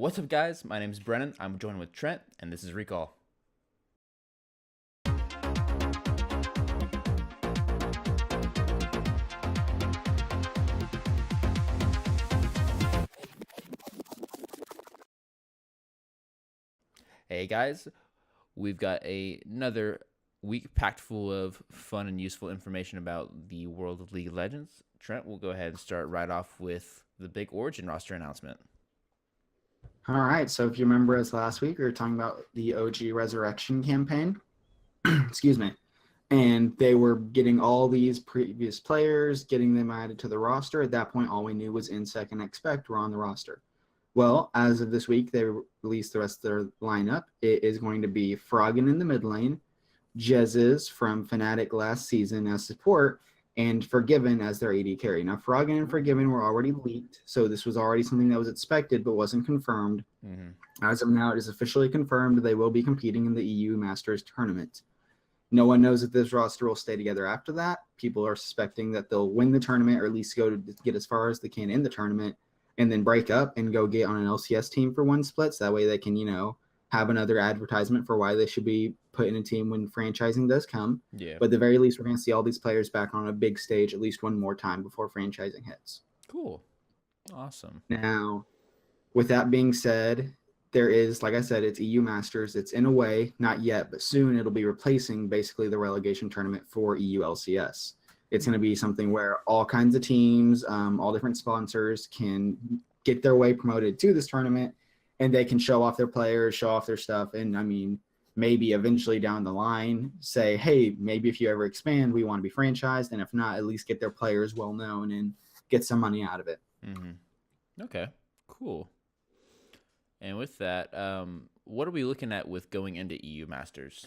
What's up, guys? My name is Brennan. I'm joined with Trent, and this is Recall. Hey, guys. We've got another week packed full of fun and useful information about the world of League of Legends. Trent, we'll go ahead and start right off with the big Origin roster announcement. All right. So if you remember us last week, we were talking about the OG Resurrection campaign. Excuse me. And they were getting all these previous players, getting them added to the roster. At that point, all we knew was InSec and Expect were on the roster. Well, as of this week, they released the rest of their lineup. It is going to be Froggen in the mid lane, Jez's from Fnatic last season as support, and Forgiven as their AD carry. Now, Froggen and Forgiven were already leaked, so this was already something that was expected but wasn't confirmed. As of now, it is officially confirmed they will be competing in the EU Masters tournament. No one knows if this roster will stay together after that. People are suspecting that they'll win the tournament or at least go to get as far as they can in the tournament and then break up and go get on an LCS team for one split. So that way they can, have another advertisement for why they should be put in a team when franchising does come. Yeah. But at the very least, we're going to see all these players back on a big stage at least one more time before franchising hits. Cool. Awesome. Now, with that being said, there is, like I said, it's EU Masters. It's in a way, not yet, but soon it'll be replacing basically the relegation tournament for EU LCS. It's going to be something where all kinds of teams, all different sponsors can get their way promoted to this tournament, and they can show off their players, show off their stuff, and maybe eventually down the line say, hey, maybe if you ever expand, we want to be franchised, and if not, at least get their players well known and get some money out of it. Okay, cool. And with that, what are we looking at with going into EU Masters?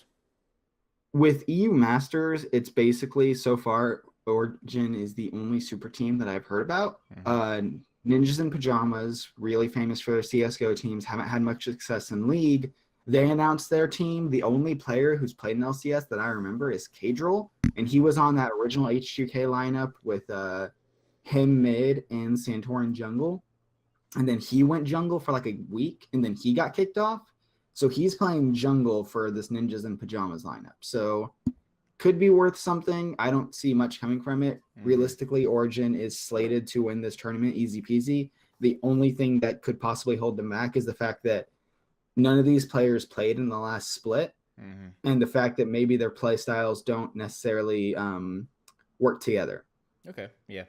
With EU Masters, it's basically, so far, Origin is the only super team that I've heard about. Ninjas in Pajamas, really famous for their CSGO teams, haven't had much success in League. They announced their team. The only player who's played in LCS that I remember is Kadril, and he was on that original H2K lineup with him mid and Santorin jungle. And then he went jungle for like a week, and then he got kicked off. So he's playing jungle for this Ninjas in Pajamas lineup. So could be worth something. I don't see much coming from it. Realistically, Origin is slated to win this tournament easy peasy. The only thing that could possibly hold them back is the fact that none of these players played in the last split, and the fact that maybe their play styles don't necessarily work together. Okay, yeah.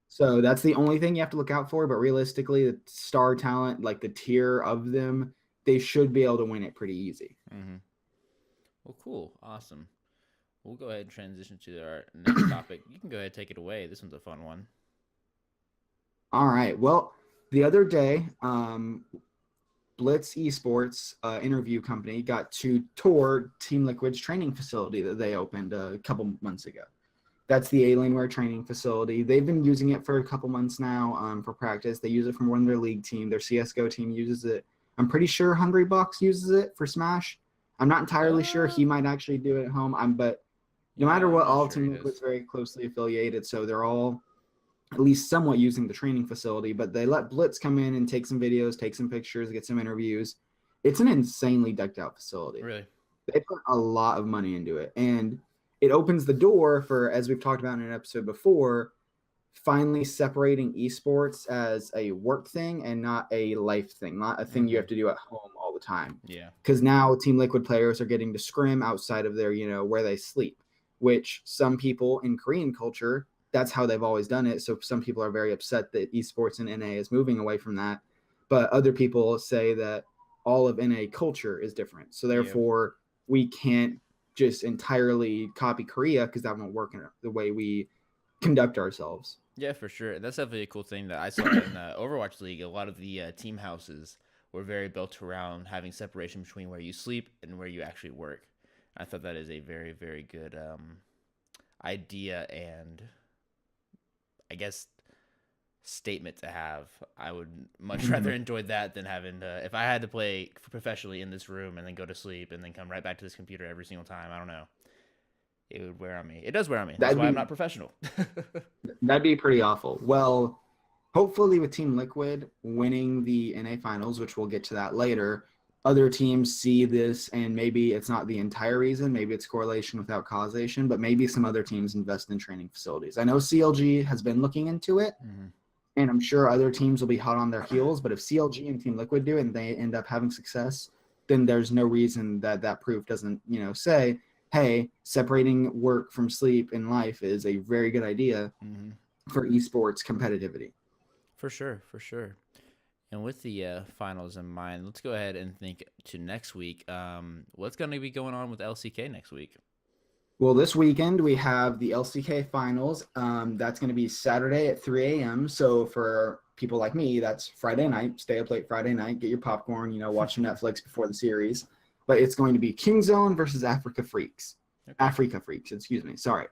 So that's the only thing you have to look out for. But realistically, the star talent, like the tier of them, they should be able to win it pretty easy. Well, cool. Awesome. We'll go ahead and transition to our next topic. You can go ahead and take it away. This one's a fun one. All right. Well, the other day, Blitz Esports interview company got to tour Team Liquid's training facility that they opened a couple months ago. That's the Alienware training facility. They've been using it for a couple months now for practice. They use it for more than their league team. Their CSGO team uses it. I'm pretty sure Hungrybox uses it for Smash. I'm not entirely sure. He might actually do it at home. But no matter what, all Team Liquid's very closely affiliated, so they're all at least somewhat using the training facility. But they let Blitz come in and take some videos, take some pictures, get some interviews. It's an insanely decked out facility. Really? They put a lot of money into it. And it opens the door for, as we've talked about in an episode before, finally separating esports as a work thing and not a life thing, not a thing you have to do at home all the time. Yeah. Because now Team Liquid players are getting to scrim outside of their, where they sleep, which some people in Korean culture, that's how they've always done it. So some people are very upset that esports and NA is moving away from that. But other people say that all of NA culture is different. So therefore, we can't just entirely copy Korea because that won't work in the way we conduct ourselves. Yeah, for sure. That's definitely a cool thing that I saw in Overwatch League. A lot of the team houses were very built around having separation between where you sleep and where you actually work. I thought that is a very, very good idea and, I guess, statement to have. I would much rather enjoy that than having to, if I had to play professionally in this room and then go to sleep and then come right back to this computer every single time, I don't know. It would wear on me. It does wear on me. That's why I'm not professional. That'd be pretty awful. Well, hopefully with Team Liquid winning the NA finals, which we'll get to that later, other teams see this and maybe it's not the entire reason, maybe it's correlation without causation, but maybe some other teams invest in training facilities. I know CLG has been looking into it, and I'm sure other teams will be hot on their heels, but if CLG and Team Liquid do it and they end up having success, then there's no reason that proof doesn't, say, hey, separating work from sleep in life is a very good idea for esports competitivity. For sure. And with the finals in mind, let's go ahead and think to next week. What's going to be going on with LCK next week? Well, this weekend we have the LCK finals. That's going to be Saturday at 3 a.m. So for people like me, that's Friday night. Stay up late Friday night, get your popcorn, watch some Netflix before the series. But it's going to be Kingzone versus Africa Freaks. Okay. Africa Freaks, excuse me. Sorry.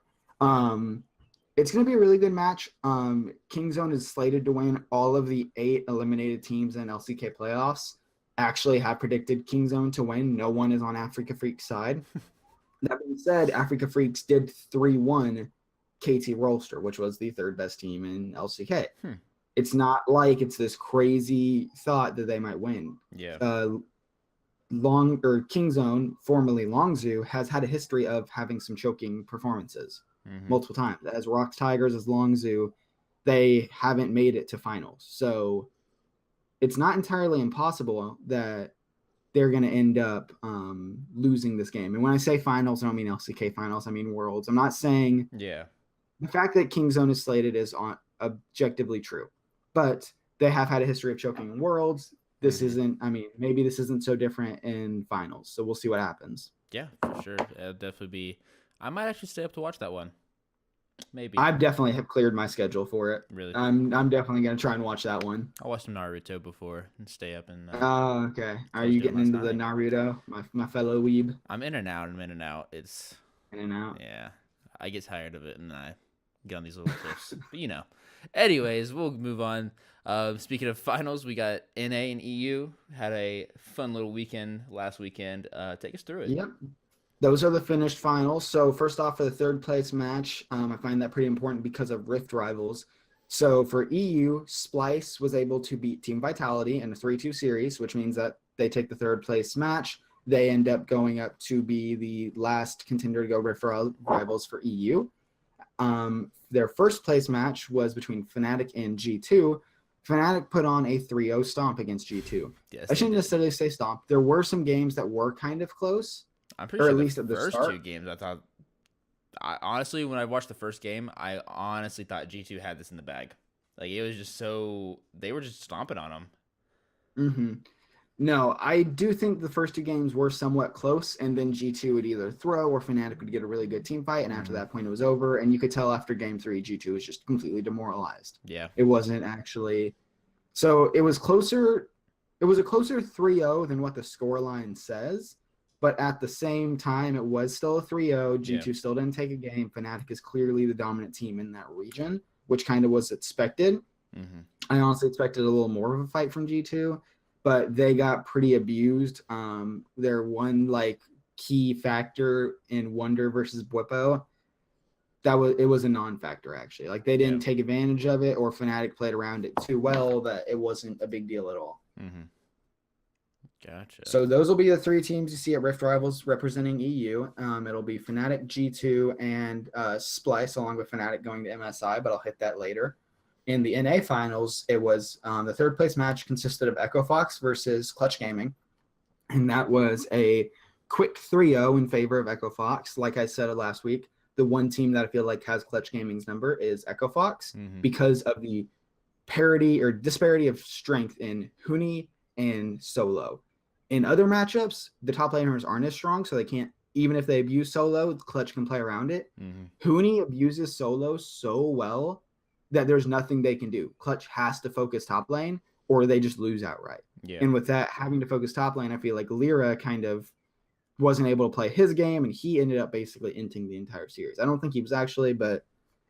It's going to be a really good match. Kingzone is slated to win. All of the 8 eliminated teams in LCK playoffs actually have predicted Kingzone to win. No one is on Africa Freaks' side. That being said, Africa Freaks did 3-1 KT Rolster, which was the 3rd best team in LCK. It's not like it's this crazy thought that they might win. Yeah. Kingzone, formerly Longzhu, has had a history of having some choking performances multiple times. As Rocks Tigers, as Longzhu, they haven't made it to finals. So it's not entirely impossible that they're going to end up losing this game. And when I say finals, I don't mean LCK finals. I mean Worlds. I'm not saying the fact that Kingzone is slated is objectively true. But they have had a history of choking in Worlds. This isn't, maybe this isn't so different in finals. So we'll see what happens. Yeah, for sure. It'll definitely be. I might actually stay up to watch that one. Maybe. I definitely have cleared my schedule for it. Really? I'm definitely going to try and watch that one. I watched some Naruto before and stay up and. Oh, okay. Are you getting into the Naruto, my fellow weeb? I'm in and out. It's in and out. Yeah, I get tired of it and I get on these little clips. But anyways, we'll move on. Speaking of finals, we got NA and EU. Had a fun little weekend last weekend. Take us through it. Yep. Those are the finished finals. So first off, for the 3rd place match, I find that pretty important because of Rift rivals. So for EU, Splice was able to beat Team Vitality in a 3-2 series, which means that they take the 3rd place match. They end up going up to be the last contender to go Rift rivals for EU. Their 1st place match was between Fnatic and G2. Fnatic put on a 3-0 stomp against G2. Yes, I shouldn't necessarily say stomp. There were some games that were kind of close. I'm pretty sure at least the first 2 games, honestly, when I watched the first game, I honestly thought G2 had this in the bag. Like, it was just they were just stomping on them. No, I do think the first 2 games were somewhat close, and then G2 would either throw or Fnatic would get a really good team fight, and after that point it was over, and you could tell after game 3, G2 was just completely demoralized. Yeah. It wasn't actually... So it was closer... It was a closer 3-0 than what the scoreline says, but at the same time, it was still a 3-0. G2 still didn't take a game. Fnatic is clearly the dominant team in that region, which kind of was expected. I honestly expected a little more of a fight from G2, but they got pretty abused. Their one key factor in Wonder versus Bwipo, it was a non-factor actually. Like, they didn't take advantage of it, or Fnatic played around it too well that it wasn't a big deal at all. Gotcha. So those will be the 3 teams you see at Rift Rivals representing EU. It'll be Fnatic, G2, and Splice, along with Fnatic going to MSI, but I'll hit that later. In the NA finals, it was the 3rd place match consisted of Echo Fox versus Clutch Gaming, and that was a quick 3-0 in favor of Echo Fox. Like I said last week, the one team that I feel like has Clutch Gaming's number is Echo Fox because of the parity or disparity of strength in Huni and Solo. In other matchups, the top laners aren't as strong, so they can't, even if they abuse Solo, Clutch can play around it. Huni abuses Solo so well that there's nothing they can do. Clutch has to focus top lane, or they just lose outright. And with that, having to focus top lane, I feel like Lyra kind of wasn't able to play his game, and he ended up basically inting the entire series. I don't think he was actually, but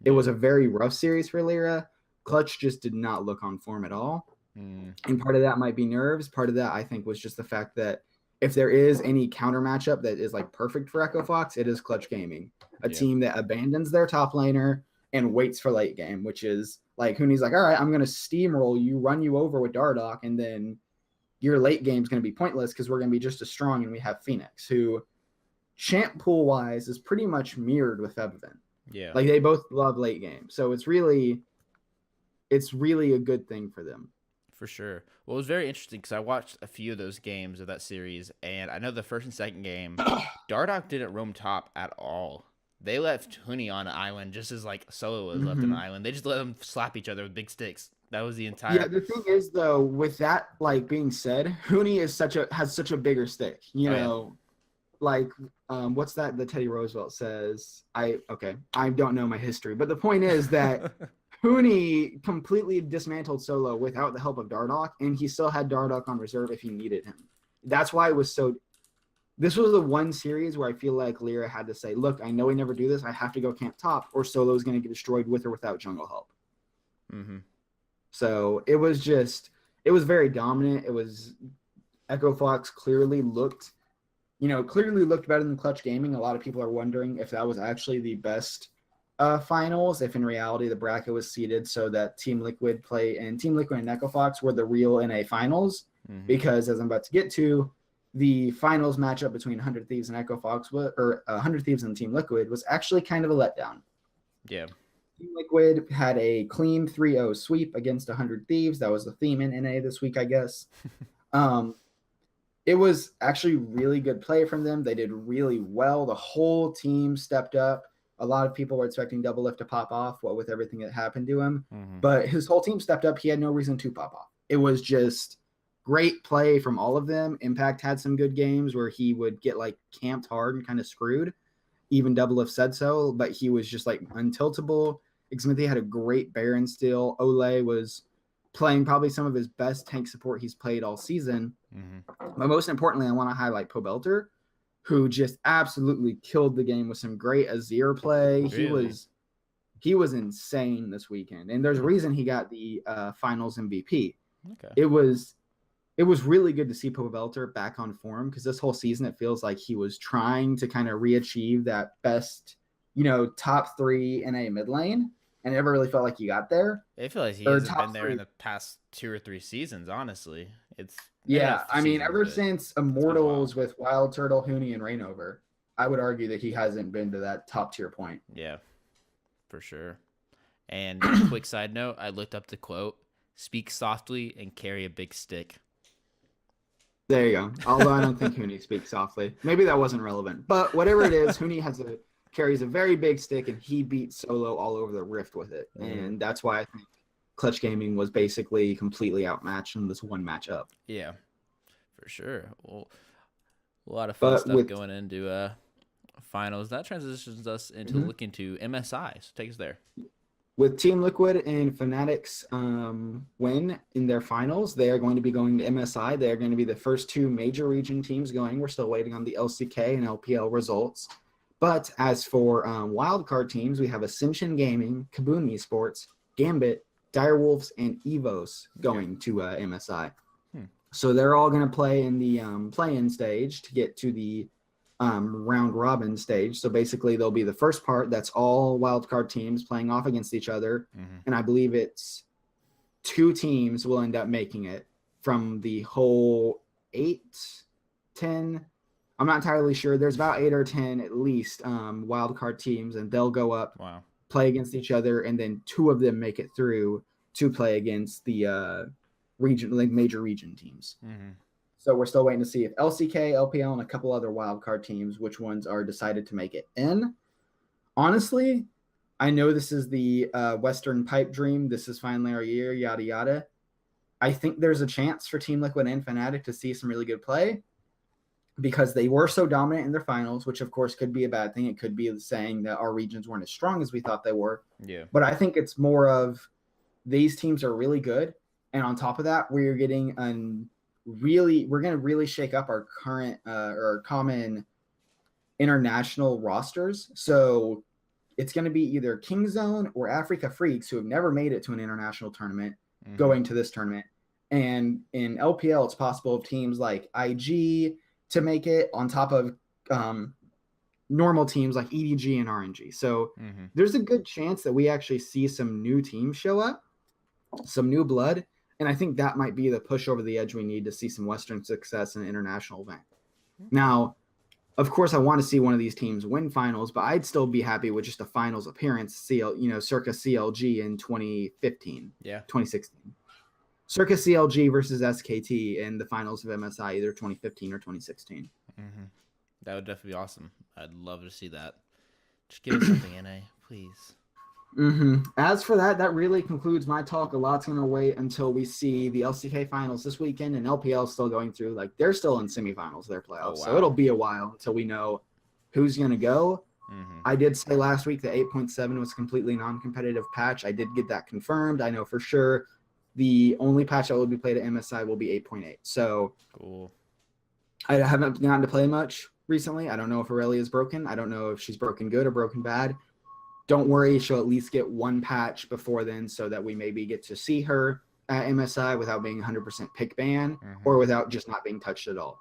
it was a very rough series for Lyra. Clutch just did not look on form at all. And part of that might be nerves. Part of that, I think, was just the fact that if there is any counter matchup that is perfect for Echo Fox, it is Clutch Gaming, a team that abandons their top laner and waits for late game, which is Like Huni's like, all right, I'm gonna steamroll you, run you over with Dardoch, and then your late game's gonna be pointless because we're gonna be just as strong, and we have Phoenix, who champ pool wise is pretty much mirrored with Febvin. Yeah. Like they both love late game. So it's really a good thing for them. For sure. Well, it was very interesting because I watched a few of those games of that series, and I know the first and second game, Dardoch didn't roam top at all. They left Huni on an island just as like Solo was left on an island. They just let them slap each other with big sticks. That was the entire. Yeah, the thing is though, with that like being said, Huni has such a bigger stick. You know, like what's that? The Teddy Roosevelt says. I don't know my history, but the point is that Huni completely dismantled Solo without the help of Dardoch, and he still had Dardoch on reserve if he needed him. That's why it was so. This was the one series where I feel like Lyra had to say, look, I know we never do this. I have to go camp top, or Solo's going to get destroyed with or without jungle help. Mm-hmm. So it was very dominant. It was Echo Fox clearly looked better than Clutch Gaming. A lot of people are wondering if that was actually the best finals, if in reality the bracket was seeded so that Team Liquid and Echo Fox were the real NA finals. Mm-hmm. Because as I'm about to get to, the finals matchup between 100 Thieves and Echo Fox 100 Thieves and Team Liquid was actually kind of a letdown. Yeah. Team Liquid had a clean 3-0 sweep against 100 Thieves. That was the theme in NA this week, I guess. It was actually really good play from them. They did really well. The whole team stepped up. A lot of people were expecting Doublelift to pop off, with everything that happened to him. Mm-hmm. But his whole team stepped up. He had no reason to pop off. It was just great play from all of them. Impact had some good games where he would get like camped hard and kind of screwed. Even Doublelift said so, but he was just like untiltable. Xmithie had a great Baron still. Ole was playing probably some of his best tank support he's played all season. Mm-hmm. But most importantly, I want to highlight Pobelter, who just absolutely killed the game with some great Azir play. Really? He was insane this weekend. And there's a reason he got the finals MVP. Okay. It was really good to see Pobelter back on form because this whole season it feels like he was trying to kind of re-achieve that best, top 3 in a mid lane, and it never really felt like he got there. I feel like he hasn't been there in the past 2 or 3 seasons, honestly. Ever since Immortals with Wild Turtle, Huni, and Rainover, I would argue that he hasn't been to that top tier point. Yeah, for sure. And quick side note, I looked up the quote, "Speak softly and carry a big stick." There you go. Although I don't think Huni speaks softly. Maybe that wasn't relevant. But whatever it is, Huni carries a very big stick, and he beat Solo all over the rift with it. Mm-hmm. And that's why I think Clutch Gaming was basically completely outmatched in this one matchup. Yeah, for sure. Well, a lot of fun stuff going into finals. That transitions us into looking to MSI. So take us there. With Team Liquid and Fnatic's win in their finals, they are going to be going to MSI. They are going to be the first 2 major region teams going. We're still waiting on the LCK and LPL results. But as for wildcard teams, we have Ascension Gaming, Kaboom Esports, Gambit, Direwolves, and EVOS going to MSI. So they're all going to play in the play-in stage to get to the round robin stage. So basically there'll be the first part that's all wildcard teams playing off against each other. Mm-hmm. And I believe it's 2 teams will end up making it from the whole 8, 10. I'm not entirely sure. There's about 8 or 10 at least wildcard teams, and they'll go up, play against each other, and then 2 of them make it through to play against the major region teams. Mm-hmm. So we're still waiting to see if LCK, LPL, and a couple other wildcard teams, which ones are decided to make it in. Honestly, I know this is the Western pipe dream. This is finally our year, yada, yada. I think there's a chance for Team Liquid and Fnatic to see some really good play because they were so dominant in their finals, which of course could be a bad thing. It could be saying that our regions weren't as strong as we thought they were. Yeah. But I think it's more of these teams are really good. And on top of that, we're getting we're going to really shake up our current or common international rosters. So it's going to be either Kingzone or Africa Freaks who have never made it to an international tournament going to this tournament. And in LPL, it's possible of teams like IG to make it on top of normal teams like EDG and RNG. So there's a good chance that we actually see some new teams show up. some new blood. And I think that might be the push over the edge we need to see some Western success in an international event. Now, of course, I want to see one of these teams win finals, but I'd still be happy with just a finals appearance, circa CLG in 2015, 2016. Circa CLG versus SKT in the finals of MSI, either 2015 or 2016. Mm-hmm. That would definitely be awesome. I'd love to see that. Just give us something, NA, please. Mm-hmm. As for that really concludes my talk. A lot's going to wait until we see the LCK finals this weekend, and LPL still going through. Like, they're still in semifinals, their playoffs. Oh, wow. So it'll be a while until we know who's going to go. Mm-hmm. I did say last week that 8.7 was completely non-competitive patch. I did get that confirmed. I know for sure the only patch that will be played at MSI will be 8.8. So cool. I haven't gotten to play much recently. I don't know if Aurelia is broken. I don't know if she's broken good or broken bad. Don't worry, she'll at least get one patch before then so that we maybe get to see her at MSI without being 100% pick ban or without just not being touched at all.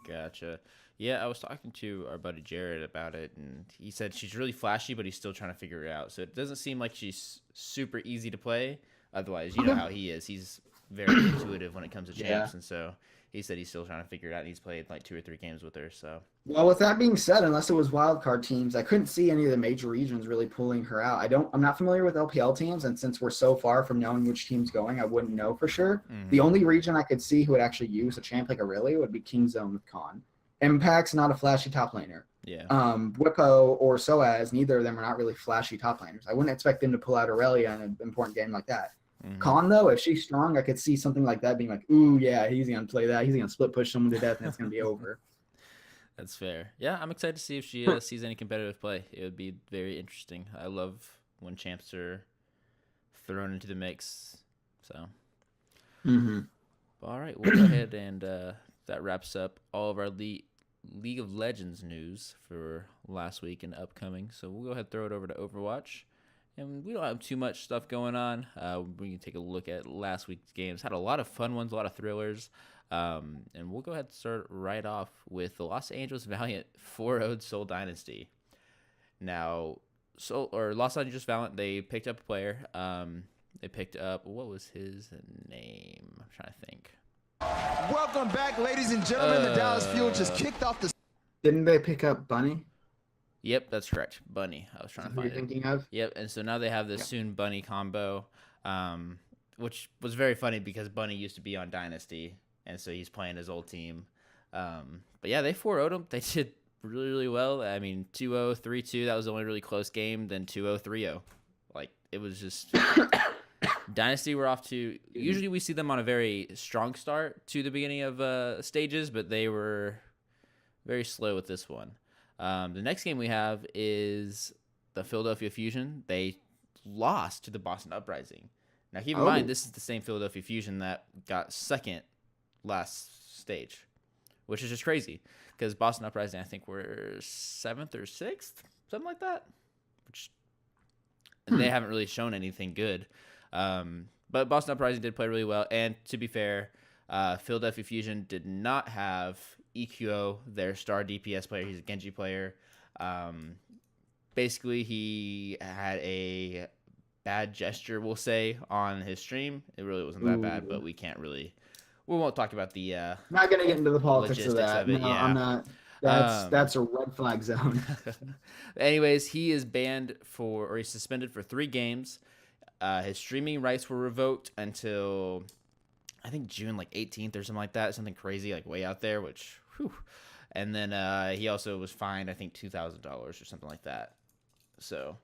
Gotcha. Yeah, I was talking to our buddy Jared about it, and he said she's really flashy, but he's still trying to figure it out. So it doesn't seem like she's super easy to play. Otherwise, you know how he is. He's very intuitive when it comes to champs, and so he said he's still trying to figure it out, and he's played like 2 or 3 games with her. So, well, with that being said, unless it was wildcard teams, I couldn't see any of the major regions really pulling her out. I'm not familiar with LPL teams, and since we're so far from knowing which team's going, I wouldn't know for sure. Mm-hmm. The only region I could see who would actually use a champ like Aurelia would be Kingzone with Khan. Impact's not a flashy top laner. Yeah. Whippo or Soaz, neither of them are not really flashy top laners. I wouldn't expect them to pull out Aurelia in an important game like that. Mm-hmm. Khan, though, if she's strong, I could see something like that being like, ooh, yeah, he's going to play that. He's going to split push someone to death, and it's going to be over. That's fair. Yeah, I'm excited to see if she sees any competitive play. It would be very interesting. I love when champs are thrown into the mix. So, all right, we'll go ahead and that wraps up all of our League of Legends news for last week and upcoming. So we'll go ahead and throw it over to Overwatch. And we don't have too much stuff going on. We can take a look at last week's games. Had a lot of fun ones, a lot of thrillers. And we'll go ahead and start right off with the Los Angeles Valiant 4-0'd Seoul Dynasty. Now, Los Angeles Valiant, they picked up a player. They picked up, what was his name? I'm trying to think. Welcome back, ladies and gentlemen. The Dallas Fuel just kicked off the... Didn't they pick up Bunny? Yep, that's correct. Bunny. I was trying to find it. Thinking of? Yep, and so now they have this Soon Bunny combo, which was very funny because Bunny used to be on Dynasty, and so he's playing his old team. But yeah, they 4-0'd him. They did really, really well. I mean, 2-0, 3-2. That was the only really close game. Then 2-0, 3-0. Like, it was just... Dynasty were off to... Usually we see them on a very strong start to the beginning of stages, but they were very slow with this one. The next game we have is the Philadelphia Fusion. They lost to the Boston Uprising. Now, keep in mind, this is the same Philadelphia Fusion that got second last stage, which is just crazy because Boston Uprising, I think, were 7th or 6th, something like that. And they haven't really shown anything good. But Boston Uprising did play really well. And to be fair, Philadelphia Fusion did not have EQO, their star DPS player. He's a Genji player. Basically, he had a bad gesture, we'll say, on his stream. It really wasn't that bad, but we won't talk about the not going to get into the politics of that. No, yeah. I'm not. That's a red flag zone. Anyways, he is he's suspended for 3 games. His streaming rights were revoked until I think June 18th or something like that. Something crazy, like way out there, which whew. And then he also was fined, I think, $2,000 or something like that. So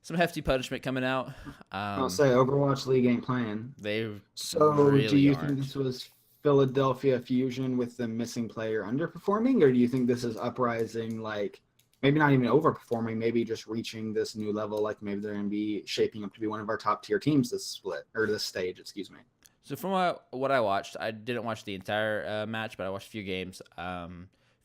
some hefty punishment coming out. I'll say Overwatch League ain't playing. Really do you aren't. think this was Philadelphia Fusion with the missing player underperforming, or do you think this is Uprising, like maybe not even overperforming, maybe just reaching this new level, like maybe they're going to be shaping up to be one of our top tier teams this stage, excuse me. So from what I watched, I didn't watch the entire match, but I watched a few games.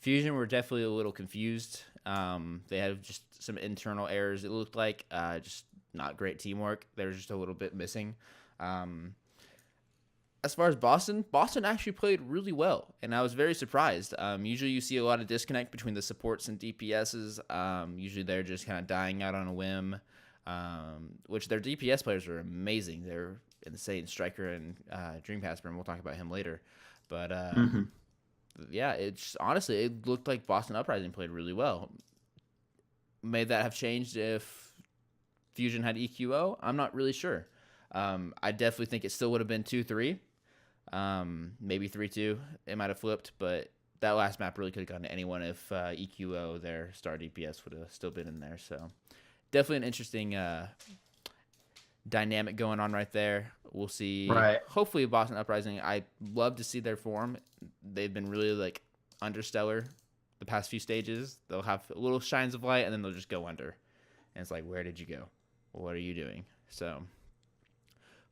Fusion were definitely a little confused. They had just some internal errors. It looked like just not great teamwork. They were just a little bit missing. As far as Boston actually played really well, and I was very surprised. Usually you see a lot of disconnect between the supports and DPSs. Usually they're just kind of dying out on a whim, which their DPS players are amazing. They're insane. Striker and Dreamcasper, and we'll talk about him later. But Hmm. yeah, it's honestly it looked like Boston Uprising played really well. May that have changed if Fusion had EQO? I'm not really sure. I definitely think it still would have been 2-3, maybe 3-2. It might have flipped, but that last map really could have gone to anyone if EQO, their star DPS, would have still been in there. So definitely an interesting dynamic going on right there. We'll see. Right. Hopefully, Boston Uprising. I love to see their form. They've been really like understellar the past few stages. They'll have little shines of light, and then they'll just go under. And it's like, where did you go? What are you doing? So,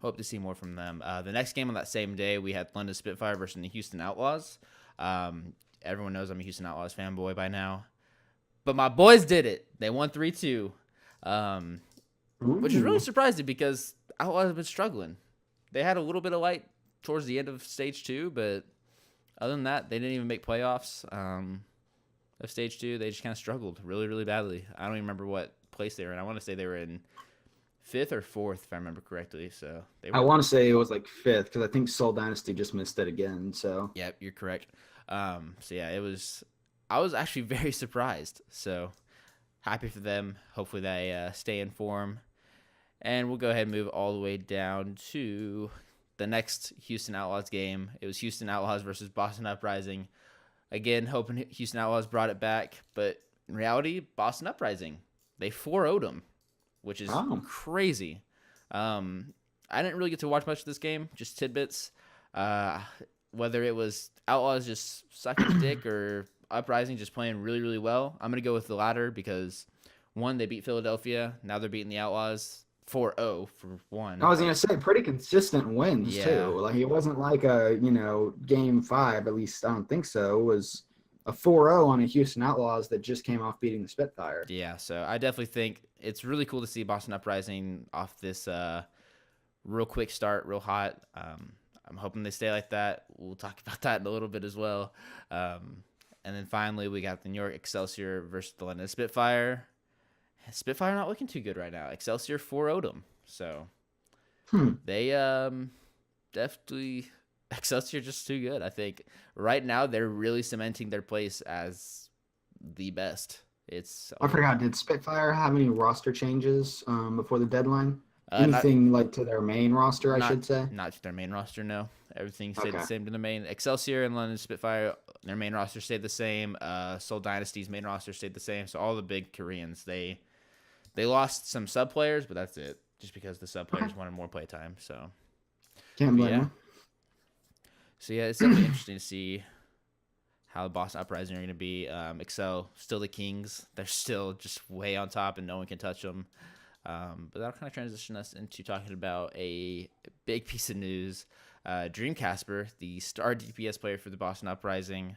hope to see more from them. The next game on that same day, we had London Spitfire versus the Houston Outlaws. Everyone knows I'm a Houston Outlaws fanboy by now. But my boys did it. They won 3-2. Which is really Ooh. surprising because Outlaws have been struggling. They had a little bit of light towards the end of stage 2, but other than that, they didn't even make playoffs of stage 2. They just kind of struggled really, really badly. I don't even remember what place they were in. I want to say they were in 5th or 4th, if I remember correctly. So they I were. want to say it was like 5th because I think Soul Dynasty just missed it again. So Yep, you're correct. So yeah, it was. I was actually very surprised. So happy for them. Hopefully they stay in form. And we'll go ahead and move all the way down to the next Houston Outlaws game. It was Houston Outlaws versus Boston Uprising. Again, hoping Houston Outlaws brought it back, but in reality, Boston Uprising, they 4-0'd them, which is crazy. I didn't really get to watch much of this game, just tidbits. Whether it was Outlaws just sucking dick or Uprising just playing really, really well, I'm going to go with the latter because, one, they beat Philadelphia. Now they're beating the Outlaws 4-0 for one. I was gonna say pretty consistent wins Yeah. too. Like it wasn't like a game 5. At least I don't think so. It was a 4-0 on a Houston Outlaws that just came off beating the Spitfire. Yeah, so I definitely think it's really cool to see Boston Uprising off this real quick start, real hot. I'm hoping they stay like that. We'll talk about that in a little bit as well. And then finally, we got the New York Excelsior versus the London Spitfire. Spitfire not looking too good right now. Excelsior 4-0'd them. So they definitely Excelsior just too good. I think right now they're really cementing their place as the best. I forgot. Did Spitfire have any roster changes before the deadline? not, Anything like to their main roster, I should say? not to their main roster, no. Everything stayed the Okay. same to the main. Excelsior and London Spitfire, their main roster stayed the same. Seoul Dynasty's main roster stayed the same. So all the big Koreans, they lost some sub players, but that's it. Just because the sub players wanted more play time. So Can't blame yeah. them. So yeah, it's definitely interesting to see how the Boston Uprising are going to be. Excel still the kings. They're still just way on top, and no one can touch them. But that'll kind of transition us into talking about a big piece of news. Dreamcasper, the star DPS player for the Boston Uprising,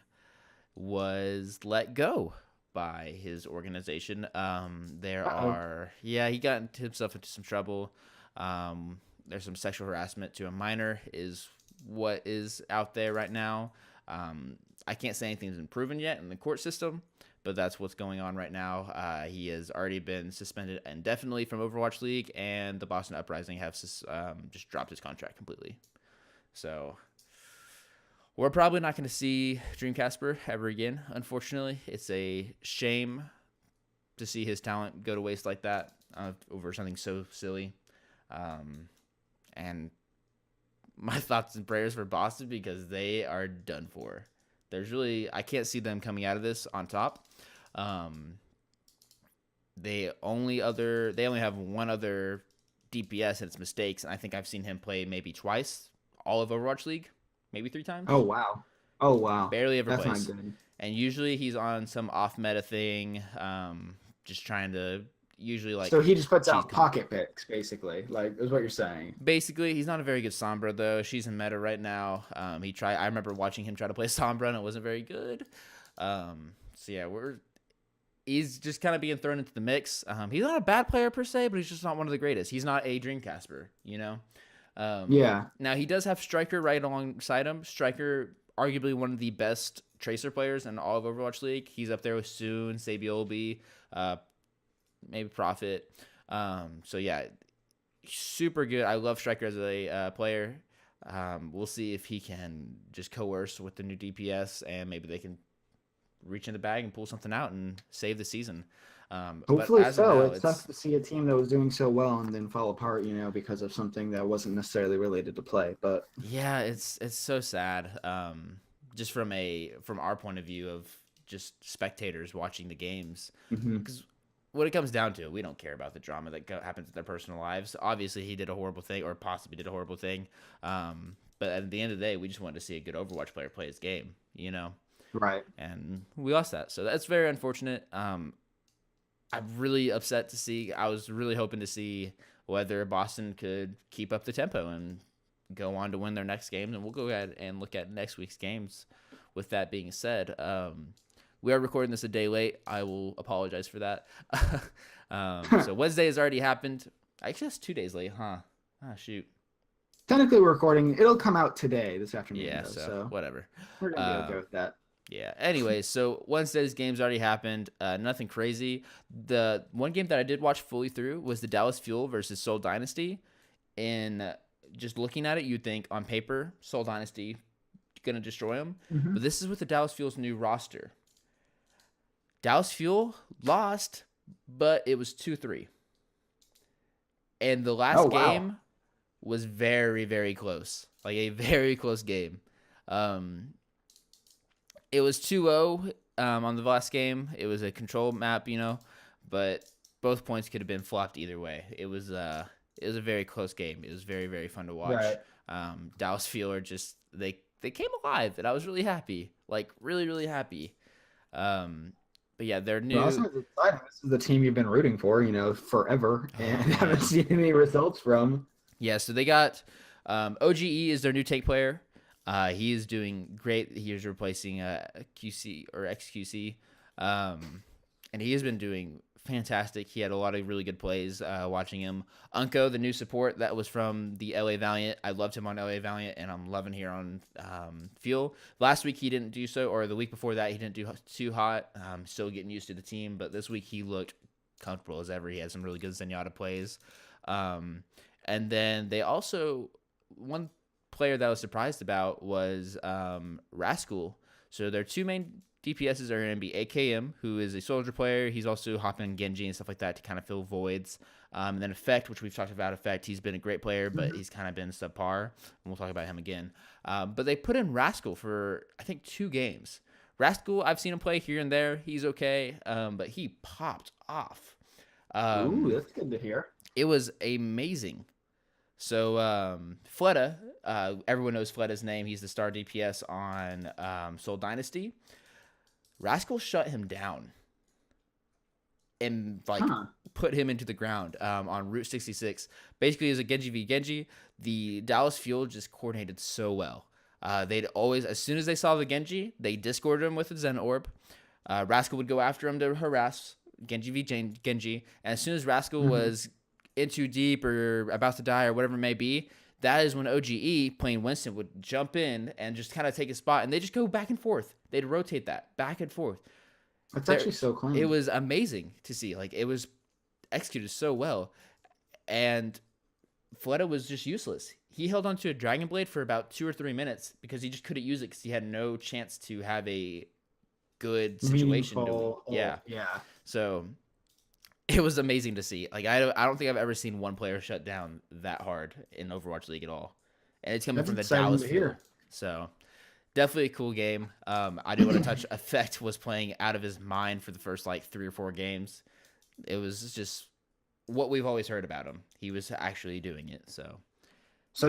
was let go by his organization. He got himself into some trouble. There's some sexual harassment to a minor is what is out there right now. I can't say anything's been proven yet in the court system, but that's what's going on right now. He has already been suspended indefinitely from Overwatch League, and the Boston Uprising have just dropped his contract completely. So we're probably not going to see Dreamcasper ever again, unfortunately. It's a shame to see his talent go to waste like that over something so silly. And my thoughts and prayers for Boston because they are done for. I can't see them coming out of this on top. They only have one other DPS and it's Mistakes, and I think I've seen him play maybe twice all of Overwatch League, maybe 3 times. Oh wow. Barely ever That's plays. not good. And usually he's on some off meta thing, just trying to So he just puts out cheese pocket picks, basically. Like is what you're saying. Basically, he's not a very good Sombra though. She's in meta right now. I remember watching him try to play Sombra and it wasn't very good. So yeah, he's just kind of being thrown into the mix. He's not a bad player per se, but he's just not one of the greatest. He's not a Dreamcasper, you know. Yeah. Now he does have Striker right alongside him. Striker, arguably one of the best Tracer players in all of Overwatch League. He's up there with Soon, Sabiolbi, maybe Prophet. So yeah, super good. I love Striker as a player. We'll see if he can just coerce with the new DPS, and maybe they can reach in the bag and pull something out and save the season. But Hopefully as of so. now, It's tough to see a team that was doing so well and then fall apart, because of something that wasn't necessarily related to play. But yeah, it's so sad. Just from our point of view of just spectators watching the games, mhm. because what it comes down to, we don't care about the drama that happens in their personal lives. Obviously, he did a horrible thing, or possibly did a horrible thing. But at the end of the day, we just wanted to see a good Overwatch player play his game, Right. and we lost that. So that's very unfortunate. I'm really upset to see. I was really hoping to see whether Boston could keep up the tempo and go on to win their next games. And we'll go ahead and look at next week's games. With that being said, we are recording this a day late. I will apologize for that. So Wednesday has already happened. Actually, that's 2 days late, huh? Ah, shoot. Technically, we're recording. It'll come out today, this afternoon. Yeah, though, so whatever. we're gonna be okay with that. Yeah. Anyways, so Wednesday's games already happened. Nothing crazy. The one game that I did watch fully through was the Dallas Fuel versus Seoul Dynasty. And just looking at it, you'd think on paper, Seoul Dynasty gonna destroy them. Mhm. But this is with the Dallas Fuel's new roster. Dallas Fuel lost, but it was 2-3. And the last game was very, very close. Like a very close game. It was 2-0 on the last game. It was a control map, but both points could have been flopped either way. It was a very close game. It was very, very fun to watch. Right. Dallas Fuel are just they came alive, and I was really happy. Like really, really happy. But yeah, they're new. Well, also, it's exciting. This is the team you've been rooting for, forever, and haven't seen any results from. Yeah, so they got OGE is their new take player. He is doing great. He is replacing QC or XQC, and he has been doing fantastic. He had a lot of really good plays watching him. Unko, the new support that was from the LA Valiant. I loved him on LA Valiant, and I'm loving here on Fuel. Last week he didn't do so, or the week before that he didn't do too hot. Still getting used to the team, but this week he looked comfortable as ever. He had some really good Zenyatta plays. And then they also, one player that I was surprised about was Rascal. So their two main DPSs are going to be AKM, who is a soldier player. He's also hopping Genji and stuff like that to kind of fill voids. And then Effect, which we've talked about. Effect, he's been a great player, but he's kind of been subpar. And we'll talk about him again. But they put in Rascal for, I think, 2 games. Rascal, I've seen him play here and there. He's okay, but he popped off. Ooh, that's good to hear. It was amazing. So Fleta, everyone knows Fleta's name. He's the star DPS on Seoul Dynasty. Rascal shut him down and put him into the ground on Route 66. Basically, as a Genji v Genji, the Dallas Fuel just coordinated so well. They'd always, as soon as they saw the Genji, they discorded him with the Zen Orb. Rascal would go after him to harass Genji v Genji, and as soon as Rascal was in too deep or about to die or whatever it may be, that is when OGE playing Winston would jump in and just kind of take a spot, and they just go back and forth. They'd rotate that back and forth. That's actually so clean. It was amazing to see. Like, it was executed so well, and Fleta was just useless. He held onto a Dragon Blade for about 2 or 3 minutes because he just couldn't use it because he had no chance to have a good situation. Yeah. So it was amazing to see. Like, I don't think I've ever seen one player shut down that hard in Overwatch League at all, and it's coming from the Dallas Fuel. So definitely a cool game. I do want to touch Effect was playing out of his mind for the first 3 or 4 games. It was just what we've always heard about him. He was actually doing it. So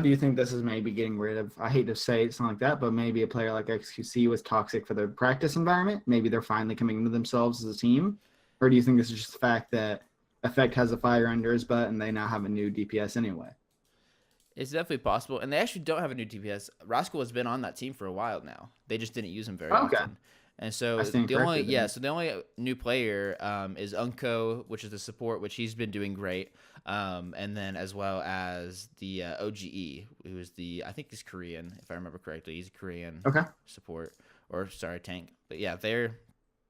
do you think this is maybe getting rid of, I hate to say something like that, but maybe a player like XQC was toxic for their practice environment? Maybe they're finally coming into themselves as a team? Or do you think this is just the fact that Effect has a fire under his butt and they now have a new DPS anyway? It's definitely possible. And they actually don't have a new DPS. Rascal has been on that team for a while now. They just didn't use him very often. And so the only new player is Unko, which is the support, which he's been doing great. And then as well as the OGE, who is I think he's Korean, if I remember correctly. He's a Korean support, tank. But yeah,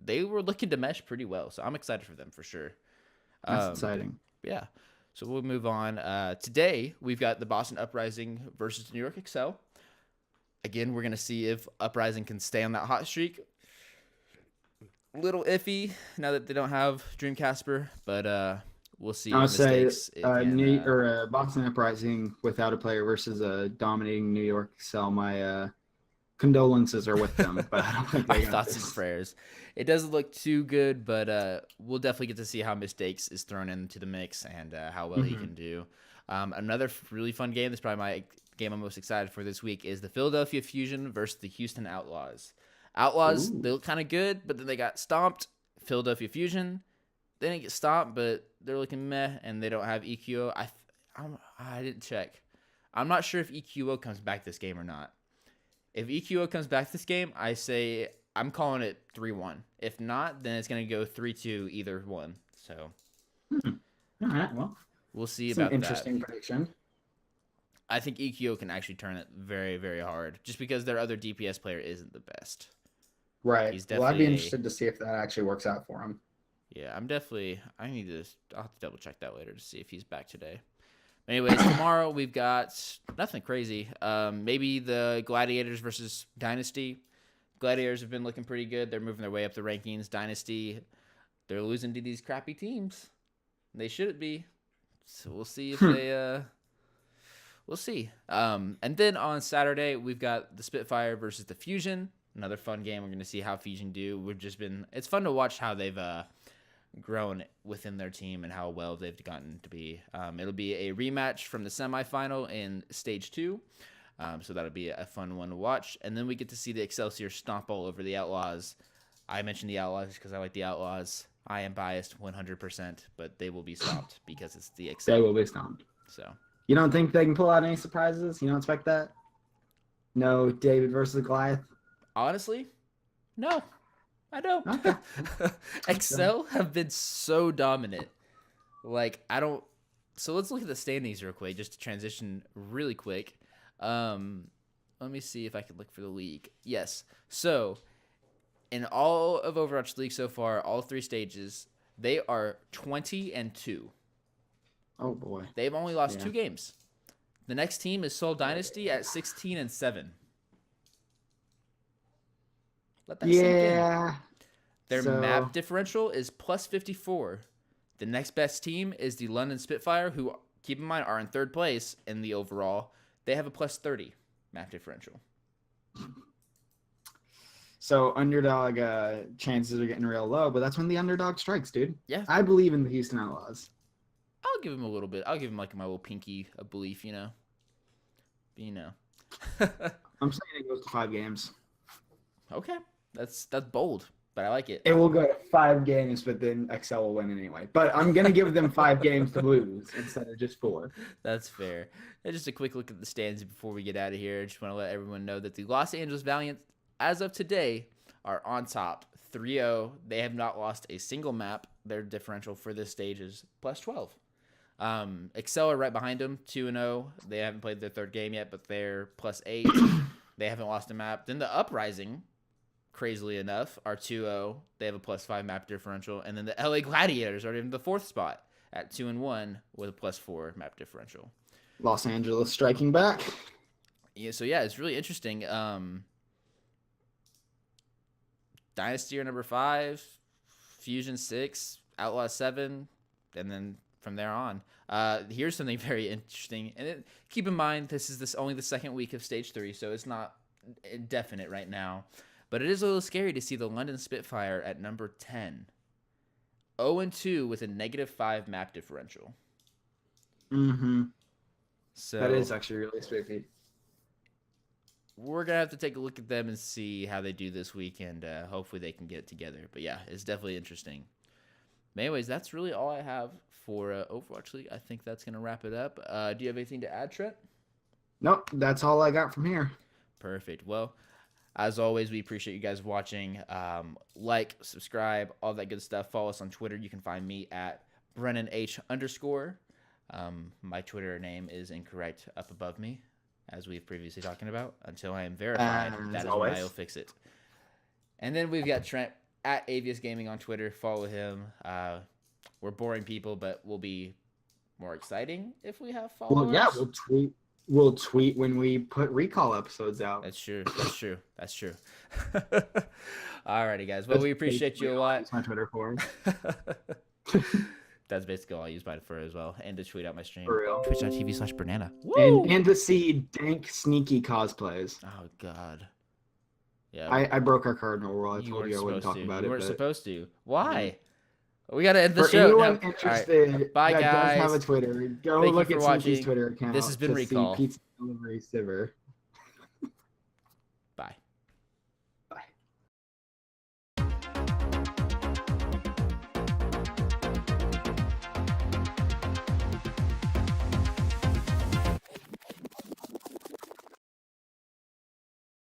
they were looking to mesh pretty well. So I'm excited for them for sure. That's exciting. Yeah. So we'll move on. Today, we've got the Boston Uprising versus New York Excel. Again, we're going to see if Uprising can stay on that hot streak. Little iffy now that they don't have Dream Casper, but we'll see. I would say Can, Boston Uprising without a player versus a dominating New York Excel. My condolences are with them, but I don't think my they got thoughts and this. prayers. It doesn't look too good, but we'll definitely get to see how Mistakes is thrown into the mix and how well he can do. Another really fun game, that's probably my game I'm most excited for this week, is the Philadelphia Fusion versus the Houston Outlaws. Outlaws, Ooh. they look kind of good, but then they got stomped. Philadelphia Fusion, they didn't get stomped, but they're looking meh, and they don't have EQO. I didn't check. I'm not sure if EQO comes back this game or not. If EQO comes back this game, I say I'm calling it 3-1. If not, then it's going to go 3-2 either one. So All right, well, we'll see it's an about interesting that. prediction. I think EQO can actually turn it very, very hard just because their other DPS player isn't the best. Right. He's Well, I'd be definitely interested to see if that actually works out for him. Yeah, I'll have to double check that later to see if he's back today. Anyways, tomorrow we've got nothing crazy. Maybe the Gladiators versus Dynasty. Gladiators have been looking pretty good. They're moving their way up the rankings. Dynasty, they're losing to these crappy teams. They shouldn't be. So we'll see if they we'll see. And then on Saturday we've got the Spitfire versus the Fusion. Another fun game. We're going to see how Fusion do. It's fun to watch how they've grown within their team and how well they've gotten to be. It'll be a rematch from the semifinal in stage 2. So that'll be a fun one to watch. And then we get to see the Excelsior stomp all over the Outlaws. I mentioned the Outlaws because I like the Outlaws. I am biased 100%, but they will be stomped because it's the Excel. They will be stomped. So You don't think they can pull out any surprises? You don't expect that? No, David versus Goliath. honestly, no, I don't. Okay. Excel have been so dominant. Like, I don't. So let's look at the standings real quick, just to transition really quick. Let me see if I can look for the league. Yes. So, in all of Overwatch League so far, all 3 stages, they are 20-2. Oh boy. They've only lost Yeah. 2 games. The next team is Seoul Dynasty at 16-7. Let that sink in. Yeah. Their So- map differential is plus 54. The next best team is the London Spitfire, who, keep in mind, are in 3rd place in the overall. They have a plus 30 map differential. So underdog chances are getting real low, but that's when the underdog strikes, dude. Yeah. I believe in the Houston Outlaws. I'll give him a little bit. I'll give him like my little pinky a belief, you know. I'm saying it goes to 5 games. Okay, that's bold, but I like it. It will go to 5 games, but then Excel will win anyway. But I'm gonna give them 5 games to lose instead of just 4. That's fair. And just a quick look at the standings before we get out of here. I just want to let everyone know that the Los Angeles Valiant, as of today, are on top 3-0. They have not lost a single map. Their differential for this stage is plus 12. Excel are right behind them, 2-0. They haven't played their 3rd game yet, but they're plus 8. They haven't lost a map. Then the Uprising, crazily enough, are 2-0. They have a plus 5 map differential. And then the LA Gladiators are in the 4th spot at 2-1 with a plus 4 map differential. Los Angeles striking back. Yeah, so yeah, it's really interesting. Dynasty are number 5, Fusion 6, Outlaw 7, and then from there on. Here's something very interesting, and keep in mind this is only the 2nd week of Stage 3, so it's not indefinite right now. But it is a little scary to see the London Spitfire at number 10, 0-2 with a -5 map differential. Mm-hmm. So That is actually really spooky. we're gonna have to take a look at them and see how they do this week, and hopefully they can get it together. But yeah, it's definitely interesting. But anyways, that's really all I have for Overwatch League. I think that's gonna wrap it up. Do you have anything to add, Trent? Nope, that's all I got from here. Perfect. Well, as always, we appreciate you guys watching. Like, subscribe, all that good stuff. Follow us on Twitter. You can find me at BrennanH_. My Twitter name is incorrect up above me, as we've previously talking about. Until I am verified, As that is when always. I'll fix it. And then we've got Trent at Avius Gaming on Twitter. Follow him. We're boring people, but we'll be more exciting if we have followers. Well, yeah, we'll tweet when we put recall episodes out. That's true. Alrighty, guys. Well, we appreciate you a lot. That's my Twitter for. That's basically all I use mine for as well. And to tweet out my stream. For real. Twitch.tv/banana. And to see dank, sneaky cosplays. Oh, God. Yeah. I broke our cardinal rule. I told weren't you I wouldn't supposed talk to. about You it. weren't but supposed to. Why? We got to end the for show. anyone now. All right. interested Bye, that guys. does have a Twitter, go Thank you look for at watching. Sneaky's Twitter account. This has been to see Recall. Pizza Delivery Sivver.